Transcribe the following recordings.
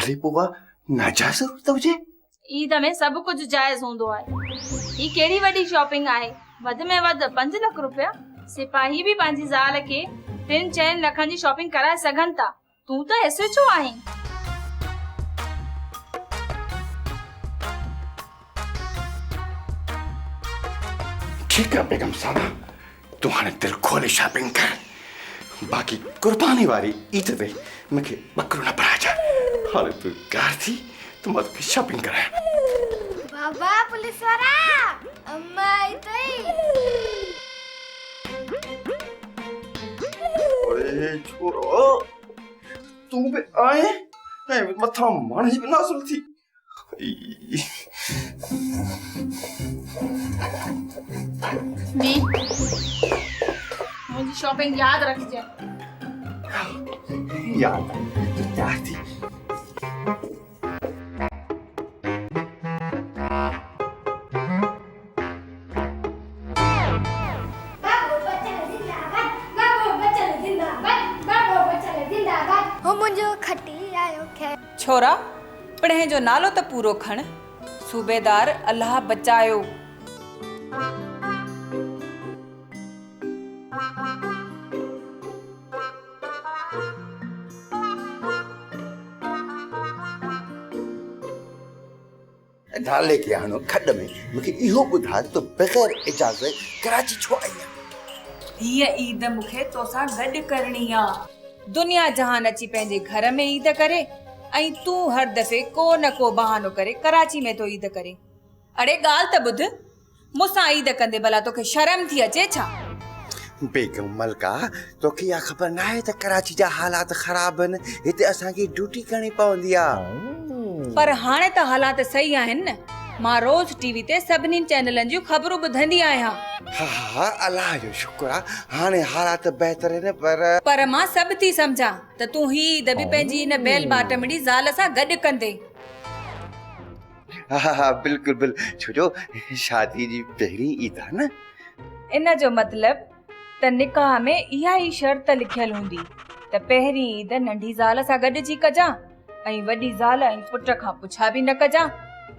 अरे बुआ ना जा ज़रूरत हुजे। ईद में सब कुछ जायज़ होंदो आहे। ई केड़ी वडी शॉपिंग आहे, वध में वध 5 लाख रुपया। सिपाही भी पंहिंजी ज़ाल के 3-4 लखन जी शॉपिंग कराए सघन था। तू तो ऐसे छो आहीं? ठीक है बेगम साहबा, तू हाणे दिल खोले शॉपिंग कर। बाकी कुर्बानी वारी ईद ते मूंखे बकरो न पढ़ाइजा। हाणे तू घर थी तो मां तोखे शॉपिंग करायां। बाबा पुलिस वारा, अम्मा इतई। अरे छोरो, तू भी आए ऐं मथा माणे भी नासुल थी। मी मुझे शॉपिंग याद रखजे। याद याद थी। छोरा पढ़े जो नालो तो पूरो खण। सूबेदार अल्लाह बचायो। नाले के आनो खड में मूंखे इहो ॿुधा तो बगैर इजाज़त कराची छो आई आहे? हिय ईद मुखे तोसां गॾु करणी आ। दुनिया जहान अची पंहिंजे घर में ईद करे ऐं तू हर दफ़े को न को बहानो करे कराची में तो ईद करे। अरे ॻाल्हि त ॿुध, मूंसां ईद कंदे भला तोखे शर्म थी अचे छा? बेगम मलका, तोखे इहा ख़बर न आहे त कराची जा हालात ख़राब आहिनि। हिते असांखे ड्यूटी करणी पवंदी आहे। पर हाणे त हालात सही आहिनि न। मां रोज़ टीवी ते सभिनी चैनलनि जूं ख़बरूं ॿुधंदी आहियां। हा अल्लाह जो शुक्र आहे, हाणे हालात बहितर आहिनि। पर मां सभु थी सम्झां त तूं ही ईद बि पंहिंजी इन बैल बाटमड़ी ज़ाल सां गॾु कंदे। हा बिल्कुलु बिल्कुलु, छो जो शादी जी पहिरीं ईद आहे न। इन जो मतिलबु त निकाह में इहा ई शर्त लिखियल हूंदी त पहिरीं ईद नंढी ज़ाल सां गॾिजी कजां ऐं वॾी ज़ाल ऐं पुट खां पुछा बि न कजां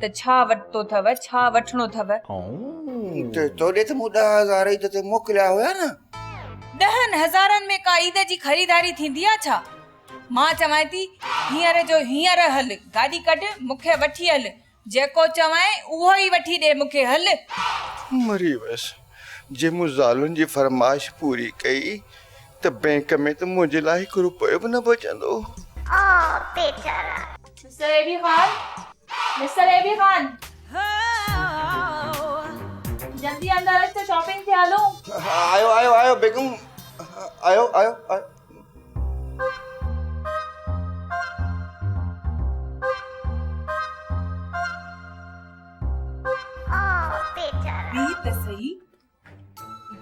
त छा वठतो अथव, छा वठणो अथव। तोॾे त मूं 10,000 ईद ते मोकिलिया हुया न। 10,000 में का ईद जी खरीदारी थींदी आहे छा? मां चवां थी हींअर जो हींअर हल, गाॾी कढ, मूंखे वठी हल। जेको चवां उहो ई वठी ॾे मूंखे, हल। मरी वियसि, जे मूं ज़ालुनि जी फरमाइश पूरी कई त बैंक में त मुंहिंजे लाइ 1 रुपयो बि न बचंदो। मिस्टर एबी खान, जल्दी अंदर अच तो शॉपिंग थे हलो। आयो बेगम, आयो।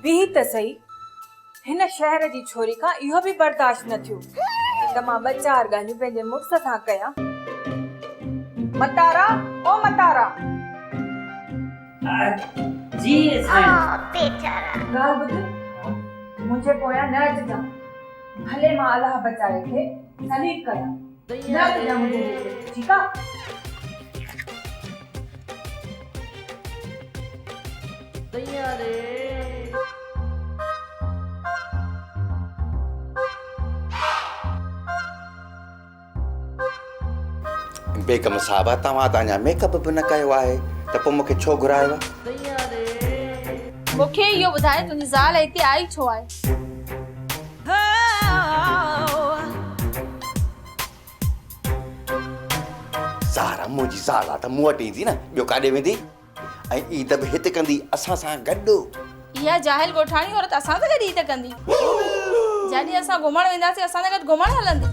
भी त सही हिन शहर जी छोरी खां इहो बि बर्दाश्त न थियो त मां 2-4 ॻाल्हियूं पंहिंजे मुड़ुस सां कयां। मतारा, ओ मतारा। जी ॻाल्हि ॿुध, मुंहिंजे पोयां न अचिजां। भले मां अलाह बचाए खे सलीम कयां, न अचिजां मुंहिंजे लिए, ठीकु आहे? बेगम साहबा, तव्हां त अञा मेकअप बि न कयो आहे त पोइ मूंखे छो घुरायो? मूंखे इहो ॿुधाए तुंहिंजी ज़ाल हिते आई छो आहे? ज़ारा मुंहिंजी ज़ाल आहे त मूं वटि ईंदी न, ॿियो काॾे वेंदी? ऐं ईद बि हिते कंदी असां सां गॾु। इहा जाहिल ॻोठाणी औरत असां सां गॾु ईद कंदी? जॾहिं असां घुमण वेंदासीं असां सां गॾु घुमण हलंदी?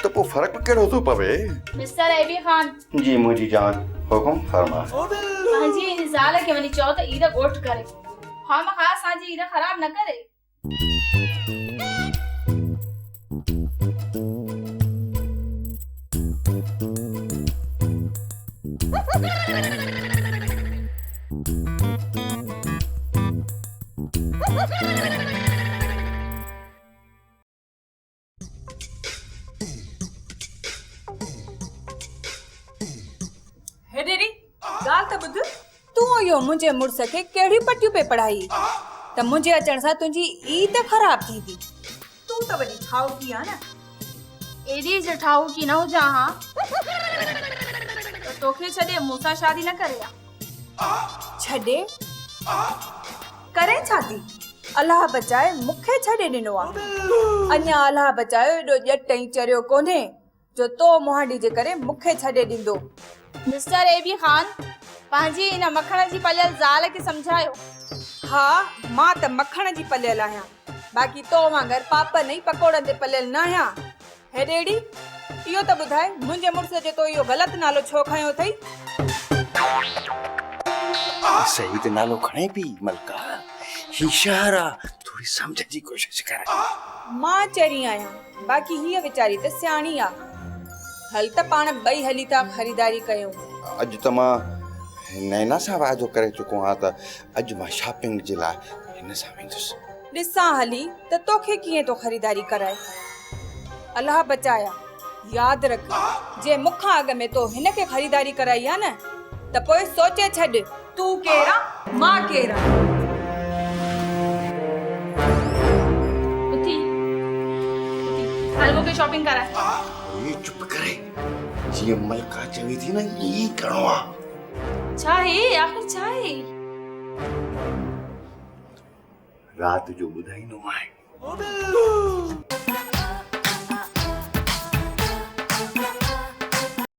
तो पोइ फ़र्क़ु कहिड़ो थो पवे? Mister AB Khan. जी मुंहिंजी जान, हुकुम फरमा। पंहिंजी इन ज़ाल खे वञी चओ त ईद ॻोठ करे, ख़ामख़ा असांजी ईद ख़राब न करे। इहो मुंहिंजे मुड़ुस खे कहिड़ियूं पटियूं पे पढ़ाई त मुंहिंजे अचण सां तुंहिंजी ईद ख़राब थी थी। तूं त वॾी ठाउकी आहे न। एडी जे ठाऊ की न हुजा हां तो तोखे छॾे मूंसां शादी न करे छॾे करे छा थी? अलाह बचाए मूंखे छॾे ॾिनो आहे। अञा अलाह बचायो एॾो ॼट ऐं चरियो कोन्हे जो तो मुहांडी जे करे मूंखे छॾे ॾींदो। मिस्टर एबी खान पंहिंजी इन मखण जी पलियल ज़ाल खे सम्झायो। हा मां त मखण जी पलियल आहियां, बाक़ी तो वांगुरु पापड़ ऐं पकोड़नि ते पलियल न आहियां। हे ॾेड़ी इहो त ॿुधाए मुंहिंजे मुड़ुस जो तो इहो ग़लति नालो छो खयो अथई? सही त नालो खणे पई मलका, इशारा थोड़ी समझ जी कोशिश कर। मां चरी आहियां, बाक़ी हीअ वीचारी त सियाणी आहे। हल त पाण ॿई हली था ख़रीदारी कयूं। अॼु त मां नैना सां वाइदो करे चुको आहियां त अॼु मां शॉपिंग जे लाइ हिन सां वेंदुसि। ॾिसां हली त तोखे कीअं तो ख़रीदारी कराए। अलाह बचाया, यादि रख जे मूंखां अॻ में तो हिन खे ख़रीदारी कराई आहे न त पोइ सोचे छॾ तूं केरु आहे मां केरु आहियां। उथी हल मूंखे शॉपिंग कराए। ये चुप करे, जीअं मलका चवी थी न ई करणो आहे। छा है आखिर छा है? रात जो ॿुधाईंदो आहे।